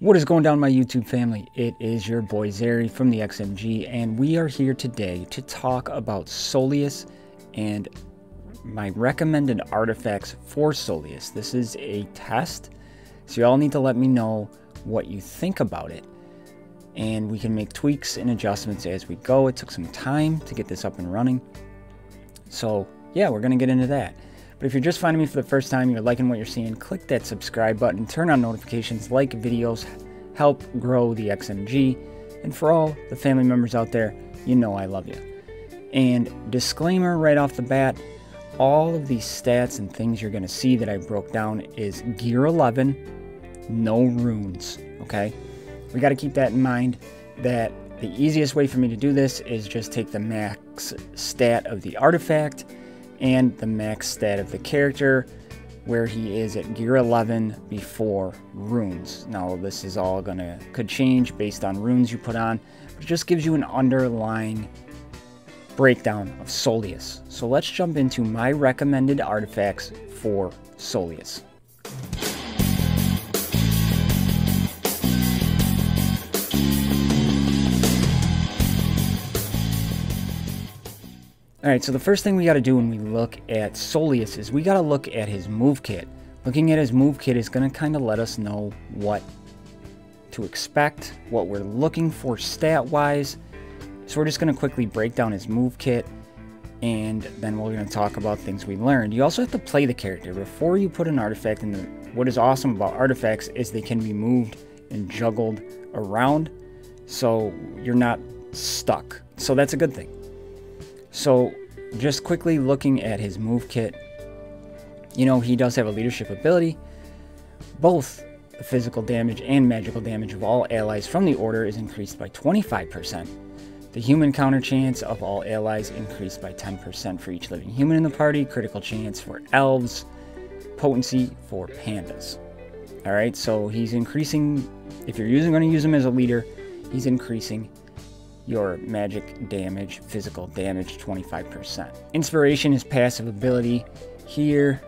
What is going down, my YouTube family? It is your boy Zeri from the XMG, and we are here today to talk about Solius and my recommended artifacts for Solius. This is a test, so you all need to let me know what you think about it, and we can make tweaks and adjustments as we go. It took some time to get this up and running, so yeah, we're gonna get into that. But if you're just finding me for the first time, you're liking what you're seeing, click that subscribe button, turn on notifications, like videos, help grow the XMG. And for all the family members out there, you know I love you. And disclaimer right off the bat, all of these stats and things you're going to see that I broke down is gear 11, no runes, okay? We got to keep that in mind, that the easiest way for me to do this is just take the max stat of the artifact and the max stat of the character, where he is at gear 11 before runes. Now this is all could change based on runes you put on, but it just gives you an underlying breakdown of Solius. So let's jump into my recommended artifacts for Solius. Alright, so the first thing we got to do when we look at Solius is we got to look at his move kit. Looking at his move kit is going to kind of let us know what to expect, what we're looking for stat-wise. So we're just going to quickly break down his move kit, and then we're going to talk about things we learned. You also have to play the character before you put an artifact in. What is awesome about artifacts is they can be moved and juggled around, so you're not stuck. So that's a good thing. So, just quickly looking at his move kit, you know, he does have a leadership ability. Both the physical damage and magical damage of all allies from the order is increased by 25%. The human counter chance of all allies increased by 10% for each living human in the party. Critical chance for elves. Potency for pandas. Alright, so he's increasing, if you're going to use him as a leader, he's increasing your magic damage, physical damage, 25%. Inspiration is passive ability. Here,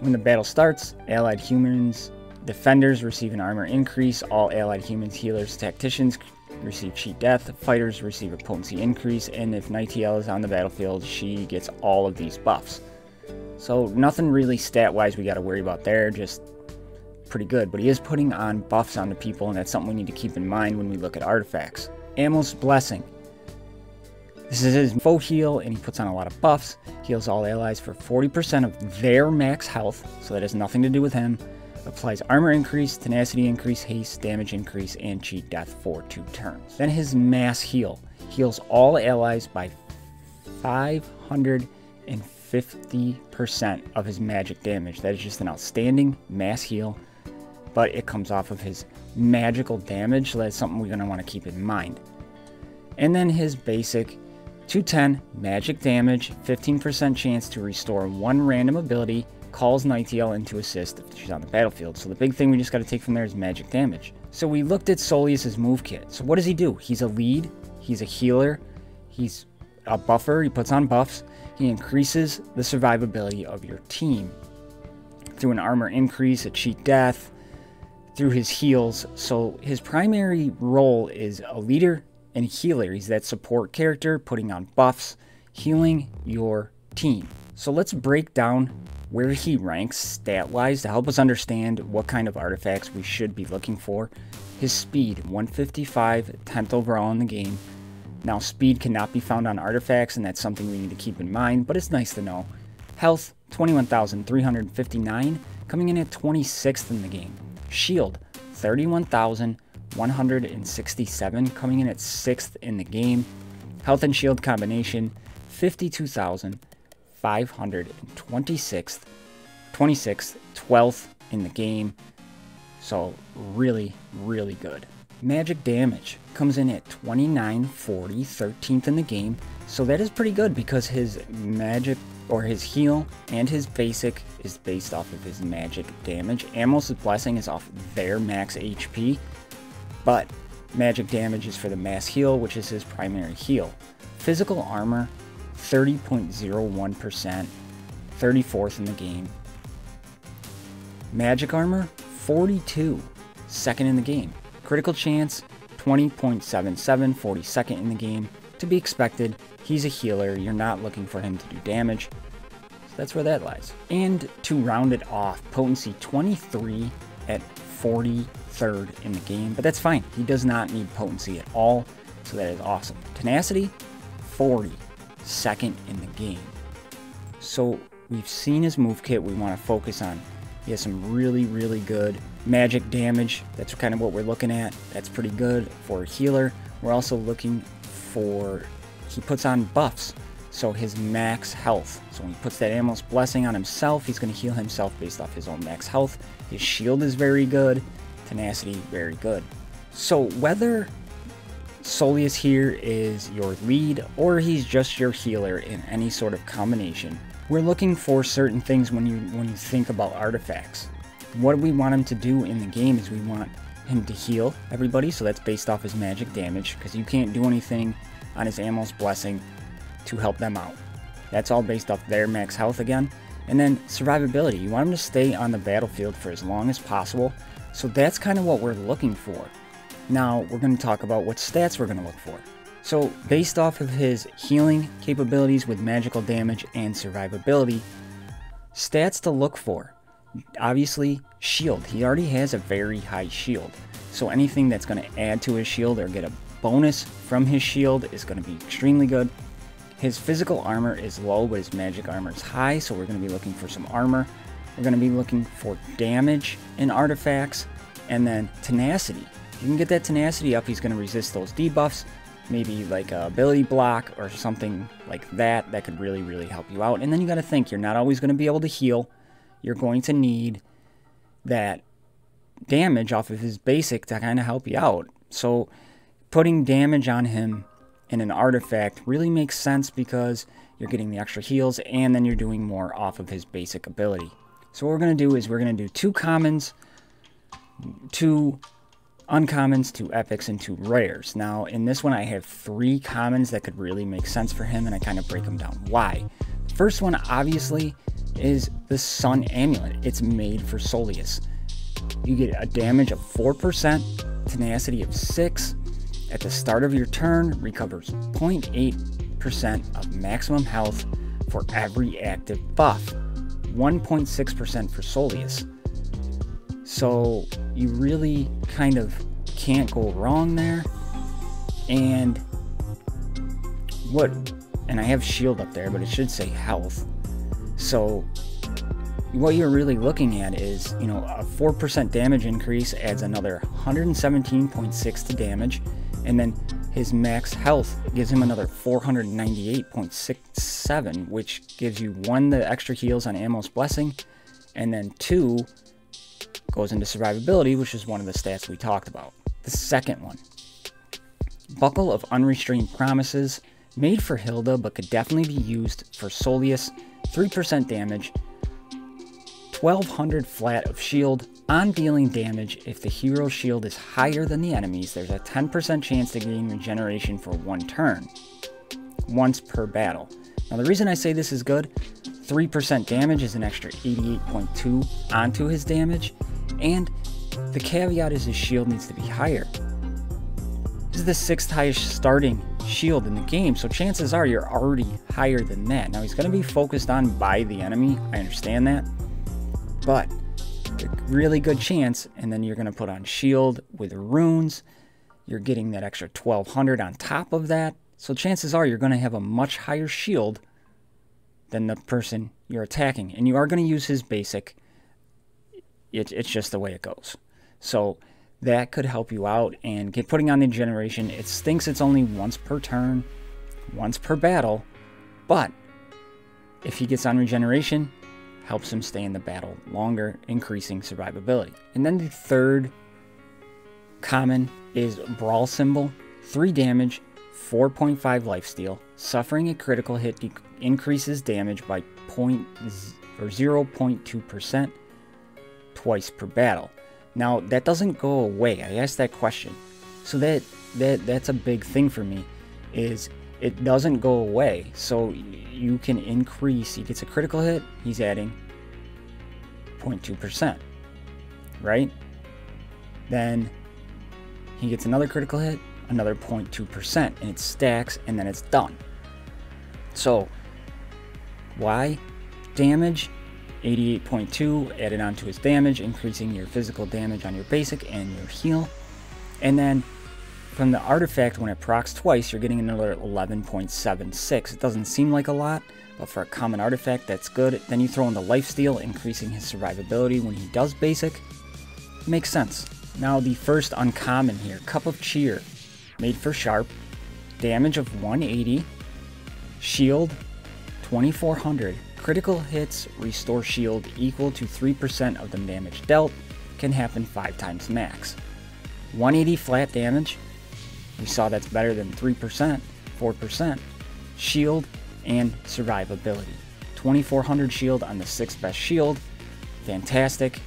when the battle starts, allied humans, defenders receive an armor increase. All allied humans, healers, tacticians receive cheat death. Fighters receive a potency increase. And if Nightingale is on the battlefield, she gets all of these buffs. So nothing really stat-wise we got to worry about there, just pretty good. But he is putting on buffs onto people, and that's something we need to keep in mind when we look at artifacts. Amos Blessing. This is his foe heal, and he puts on a lot of buffs. Heals all allies for 40% of their max health, so that has nothing to do with him. Applies armor increase, tenacity increase, haste, damage increase, and cheat death for 2 turns. Then his mass heal. Heals all allies by 550% of his magic damage. That is just an outstanding mass heal, but it comes off of his magical damage, so that's something we're going to want to keep in mind. And then his basic 210 magic damage, 15% chance to restore 1 random ability, calls Nightingale into assist if she's on the battlefield. So the big thing we just got to take from there is magic damage. So we looked at Solius's move kit. So what does he do? He's a lead, he's a healer, he's a buffer, he puts on buffs, he increases the survivability of your team through an armor increase, a cheat death, through his heals. So his primary role is a leader and a healer. He's that support character, putting on buffs, healing your team. So let's break down where he ranks stat-wise to help us understand what kind of artifacts we should be looking for. His speed, 155, 10th overall in the game. Now, speed cannot be found on artifacts, and that's something we need to keep in mind, but it's nice to know. Health, 21,359, coming in at 26th in the game. Shield, 31,167, coming in at 6th in the game. Health and shield combination, 52,526, 26th, 12th in the game. So really, really good. Magic damage comes in at 2940, 13th in the game. So that is pretty good because his magic, or his heal, and his basic is based off of his magic damage. Amos' Blessing is off their max HP, but magic damage is for the mass heal, which is his primary heal. Physical armor, 30.01%, 34th in the game. Magic armor, 42. 42nd in the game. Critical chance, 20.77, 42nd in the game. To be expected, he's a healer. You're not looking for him to do damage. So that's where that lies. And to round it off, potency 23 at 43rd in the game. But that's fine. He does not need potency at all. So that is awesome. Tenacity, 42nd in the game. So we've seen his move kit. We want to focus on. He has some really, really good magic damage. That's kind of what we're looking at. That's pretty good for a healer. We're also looking for, he puts on buffs. So his max health. So when he puts that Animal's Blessing on himself, he's going to heal himself based off his own max health. His shield is very good. Tenacity, very good. So whether Solius here is your lead or he's just your healer in any sort of combination, we're looking for certain things when you think about artifacts. What we want him to do in the game is we want him to heal everybody, so that's based off his magic damage, because you can't do anything on his Animal's Blessing to help them out. That's all based off their max health again. And then survivability, you want him to stay on the battlefield for as long as possible, so that's kind of what we're looking for. Now we're going to talk about what stats we're going to look for. So based off of his healing capabilities with magical damage and survivability, stats to look for. Obviously, shield. He already has a very high shield. So anything that's going to add to his shield or get a bonus from his shield is going to be extremely good. His physical armor is low, but his magic armor is high, so we're going to be looking for some armor. We're going to be looking for damage in artifacts, and then tenacity. If you can get that tenacity up, he's going to resist those debuffs. Maybe like a ability block or something like that. That could really, really help you out. And then you got to think, you're not always going to be able to heal. You're going to need that damage off of his basic to kind of help you out. So putting damage on him in an artifact really makes sense because you're getting the extra heals and then you're doing more off of his basic ability. So what we're going to do is we're going to do 2 commons, 2 uncommons, 2 epics, and 2 rares. Now in this one I have 3 commons that could really make sense for him, and I kind of break them down. Why? First one obviously is the Sun Amulet. It's made for Solius. You get a damage of 4%, tenacity of 6. At the start of your turn, recovers 0.8% of maximum health for every active buff. 1.6% for Solius. So you really kind of can't go wrong there. And I have shield up there, but it should say health. So what you're really looking at is, you know, a 4% damage increase adds another 117.6 to damage, and then his max health gives him another 498.67, which gives you 1, the extra heals on Animal's Blessing, and then 2 goes into survivability, which is one of the stats we talked about. The second one, Buckle of Unrestrained Promises, made for Hilda, but could definitely be used for Solius. 3% damage, 1200 flat of shield. On dealing damage, if the hero's shield is higher than the enemy's, there's a 10% chance to gain regeneration for 1 turn, once per battle. Now the reason I say this is good, 3% damage is an extra 88.2 onto his damage, and the caveat is his shield needs to be higher. This is the 6th highest starting shield in the game, so chances are you're already higher than that. Now he's going to be focused on by the enemy, I understand that, but a really good chance, and then you're going to put on shield with runes, you're getting that extra 1200 on top of that, so chances are you're going to have a much higher shield than the person you're attacking, and you are going to use his basic. It's just the way it goes. So that could help you out, and putting on the regeneration, it stinks it's only once per turn, once per battle, but if he gets on regeneration, helps him stay in the battle longer, increasing survivability. And then the third common is Brawl Symbol, 3 damage, 4.5 lifesteal. Suffering a critical hit increases damage by 0.2% twice per battle. Now that doesn't go away. I asked that question, so that's a big thing for me. Is it doesn't go away, so you can increase. He gets a critical hit, he's adding 0.2%, right? Then he gets another critical hit, another 0.2%, and it stacks, and then it's done. So, why? Damage, 88.2 added on to his damage, increasing your physical damage on your basic and your heal. And then from the artifact, when it procs twice, you're getting another 11.76. It doesn't seem like a lot, but for a common artifact, that's good. Then you throw in the lifesteal, increasing his survivability when he does basic. Makes sense. Now the first uncommon here, Cup of Cheer, made for sharp, damage of 180, shield 2400, critical hits restore shield equal to 3% of the damage dealt, can happen 5 times max. 180 flat damage, we saw that's better than 3%, 4, shield, and survivability. 2400 shield on the 6th best shield, fantastic.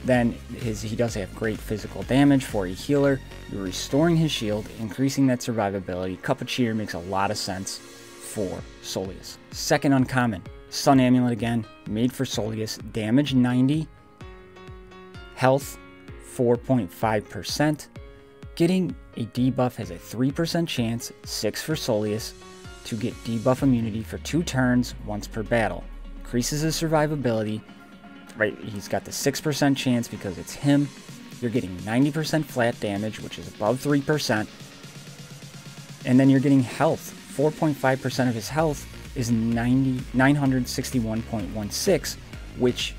Then he does have great physical damage for a healer. You're restoring his shield, increasing that survivability. Cup of Cheer makes a lot of sense for Solius. Second uncommon, Sun Amulet again, made for Solius, damage 90, health 4.5%. Getting a debuff has a 3% chance, 6 for Solius, to get debuff immunity for 2 turns once per battle. Increases his survivability. Right, he's got the 6% chance because it's him. You're getting 90% flat damage, which is above 3%. And then you're getting health. 4.5% of his health is 961.16, which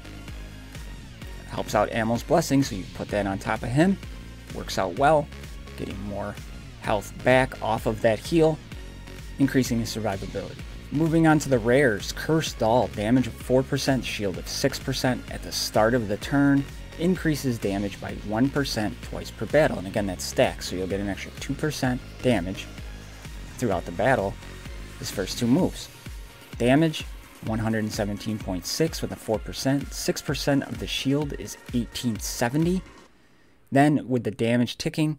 helps out Ammo's Blessing, so you put that on top of him. Works out well. Getting more health back off of that heal, increasing his survivability. Moving on to the rares, Cursed Doll, damage of 4%, shield of 6% at the start of the turn, increases damage by 1% twice per battle, and again that's stacked, so you'll get an extra 2% damage throughout the battle his first 2 moves. Damage, 117.6 with a 4%, 6% of the shield is 1870, then with the damage ticking,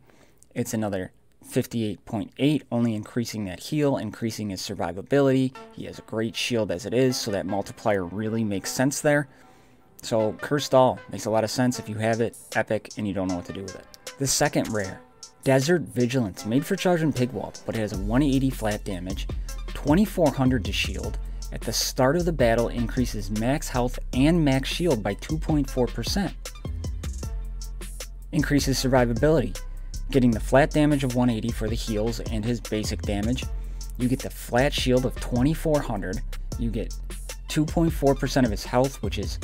it's another 58.8, only increasing that heal, increasing his survivability. He has a great shield as it is, so that multiplier really makes sense there. So Cursed Doll makes a lot of sense if you have it, epic, and you don't know what to do with it. The second rare, Desert Vigilance, made for Charge and Pigwall, but it has a 180 flat damage, 2400 to shield. At the start of the battle, increases max health and max shield by 2.4%. Increases survivability. Getting the flat damage of 180 for the heals and his basic damage. You get the flat shield of 2400. You get 2.4% of his health, which is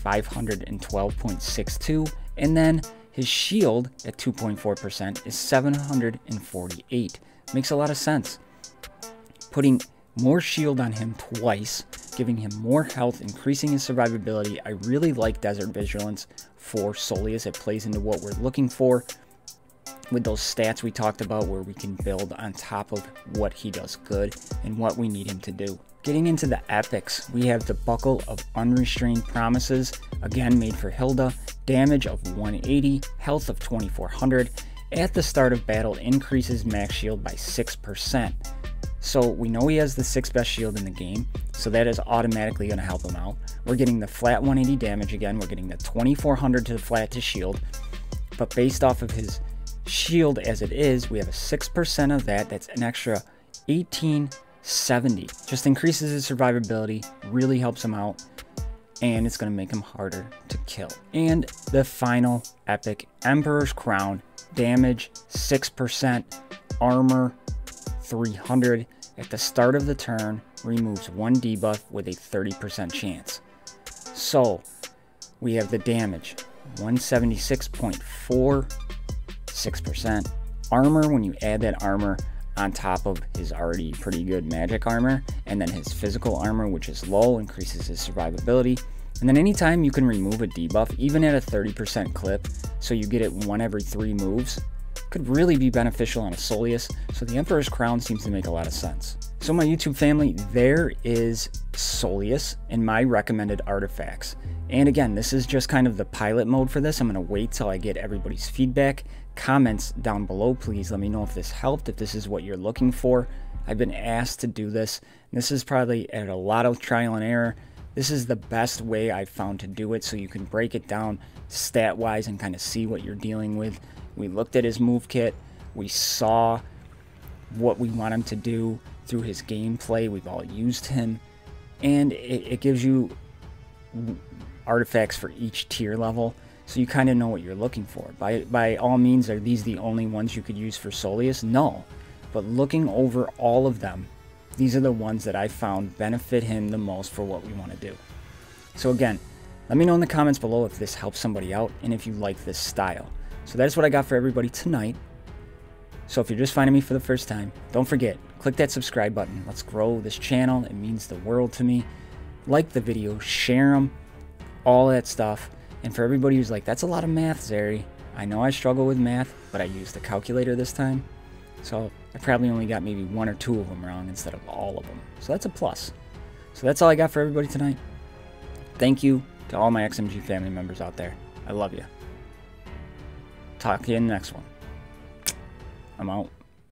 512.62. And then his shield at 2.4% is 748. Makes a lot of sense. Putting more shield on him twice, giving him more health, increasing his survivability. I really like Desert Vigilance for Solius. It plays into what we're looking for with those stats we talked about, where we can build on top of what he does good and what we need him to do. Getting into the epics, we have the Buckle of Unrestrained Promises, again made for Hilda, damage of 180, health of 2400. At the start of battle, increases max shield by 6%. So we know he has the 6th best shield in the game, so that is automatically going to help him out. We're getting the flat 180 damage again, we're getting the 2400 to the flat to shield, but based off of his shield as it is, we have a 6% of that. That's an extra 1870. Just increases his survivability, really helps him out, and it's going to make him harder to kill. And the final epic, Emperor's Crown, damage 6%, armor 300. At the start of the turn, removes 1 debuff with a 30% chance. So we have the damage, 176.4, 6%. Armor, when you add that armor on top of his already pretty good magic armor, and then his physical armor, which is low, increases his survivability. And then anytime you can remove a debuff, even at a 30% clip, so you get it 1 every 3 moves, could really be beneficial on a Solius, so the Emperor's Crown seems to make a lot of sense. So my YouTube family, there is Solius and my recommended artifacts. And again, this is just kind of the pilot mode for this. I'm going to wait till I get everybody's feedback. Comments down below, please let me know if this helped, if this is what you're looking for. I've been asked to do this. This is probably at a lot of trial and error, This is the best way I've found to do it, so you can break it down stat-wise and kind of see what you're dealing with. We looked at his move kit. We saw what we want him to do through his gameplay. We've all used him. And it gives you artifacts for each tier level, so you kind of know what you're looking for. By all means, are these the only ones you could use for Solius? No. But looking over all of them, these are the ones that I found benefit him the most for what we want to do. So again, let me know in the comments below if this helps somebody out and if you like this style. So that's what I got for everybody tonight. So if you're just finding me for the first time, don't forget, click that subscribe button. Let's grow this channel. It means the world to me. Like the video, share them, all that stuff. And for everybody who's like, that's a lot of math, Zary. I know I struggle with math, but I used the calculator this time. So I probably only got maybe 1 or 2 of them wrong instead of all of them. So that's a plus. So that's all I got for everybody tonight. Thank you to all my XMG family members out there. I love you. Talk to you in the next one. I'm out.